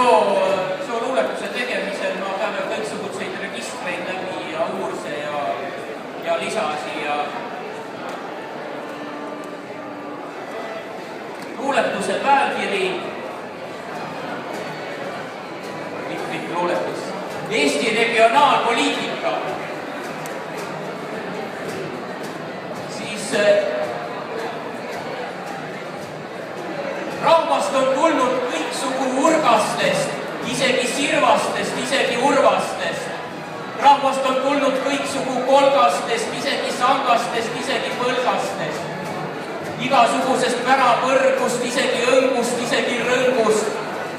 luuletuse tegemisel ma peame kõiksugutseid registreid läbi ja uurse ja lisasi ja luuletuse pealkiri, pikk luuletus, Eesti regionaalpoliitika, siis rahvast on tulnud kõiksugu urgastest, isegi sirvastest, isegi urvastest. Rahvast on tulnud kõiksugu kolgastest, isegi sangastest, isegi põlgastest. Igasugusest pärapõrgust, isegi õngust, isegi rõngust.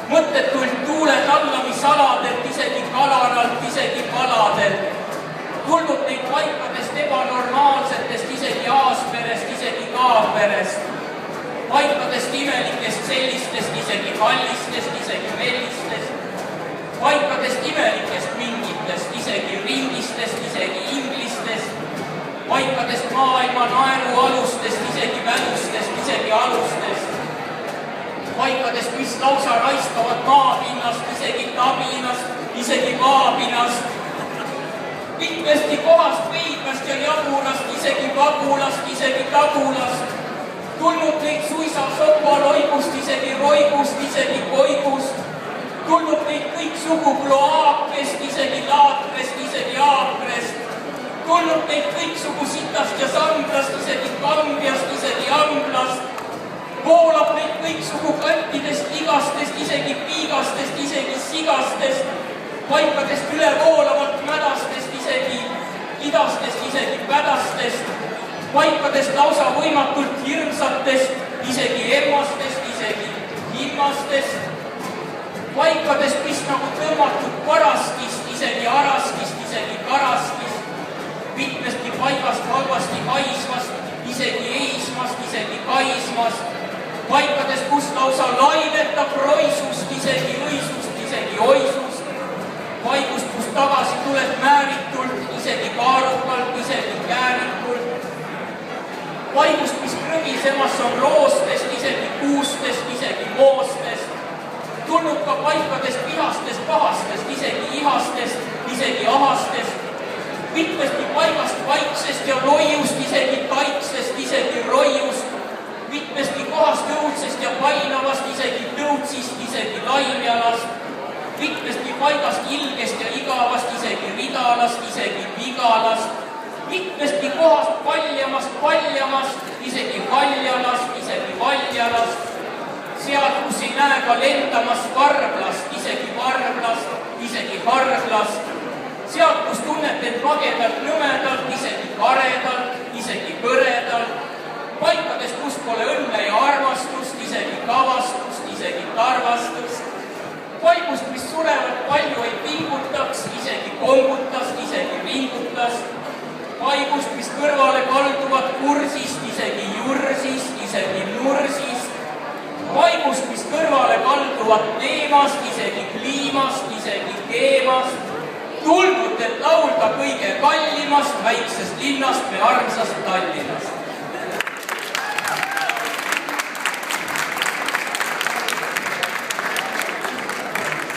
Mõttetult tuule tallamisaladelt, isegi kalaralt, isegi kaladelt. Tulnud neid paikadest ebanormaalsetest, isegi aasperest, isegi kaaperest. Paikadest imelikest sellistest, isegi hallistest, isegi mellistest. Paikadest imelikest mingitest, isegi ringistest, isegi inglistest. Paikadest maailma naeru alustest, isegi välustest, isegi alustest. Paikadest, mis lausa raiskavad maapinnast, isegi tabinast, isegi maapinast. Mitmesti kohast veidmast ja jaburast, isegi vagulast, isegi tagulast. Tulnud neid suisa sopaloigust, isegi roigust, isegi koigust. Tulnud neid kõiksugu kloaakest, isegi laatrest, isegi aakrest. Tulnud neid kõiksugu sitast ja sanglast, isegi kambiast, isegi amblast. Voolab neid kõiksugu kattidest, ligastest, isegi piigastest, isegi sigastest. Paikadest üle voolavalt mädastest, isegi idastest, isegi pädastest. Paikadest lausa võimatult hirmsatest, isegi emmastest, isegi himmastest. Paikadest, mis nagu tõmmatud paraskist, isegi araskist, isegi karaskist. Mitmestki paigast halvasti haisvast, isegi eismast, isegi kaismast. Paikadest, kus lausa lainetab roisust, isegi õisust, isegi oisust. Paigust, kus tagasi tuled määritult, isegi kaarukalt, isegi kääritult. Paigust, mis krõgisemas on roostest, isegi kuustest, isegi moostest. Tulnud ka paikadest vihastest, pahastest, isegi ihastest, isegi ahastest. Mitmestki paigast vaiksest ja loiust, isegi taiksest, isegi roiust. Mitmestki kohast õudsest ja painavast, isegi tõutsist, isegi laimjalast. Mitmestki paigast ilgest ja igavast, isegi ridalast, isegi vigalast. Mitmestki kohast paljamast, isegi haljalast, isegi valjalast. Sealt, kus ei näe ka lendamast varblast, isegi varblast, isegi harglast. Sealt, kus tunned end magedalt nõmedalt, isegi karedalt, isegi kõredalt. Paikadest, kus pole õnne ja armastust, isegi kavastust, isegi tarvastust. Paigust, mis surevat palju ei pingutaks, isegi kombutast, isegi ringutast. Paigust, mis kõrvale kalduvad kursist, isegi jursist, isegi nursist. Paigust, mis kõrvale kalduvad teemast, isegi kliimast, isegi keemast. Tulnud, et laulda kõige kallimast väiksest linnast me armsast Tallinnast.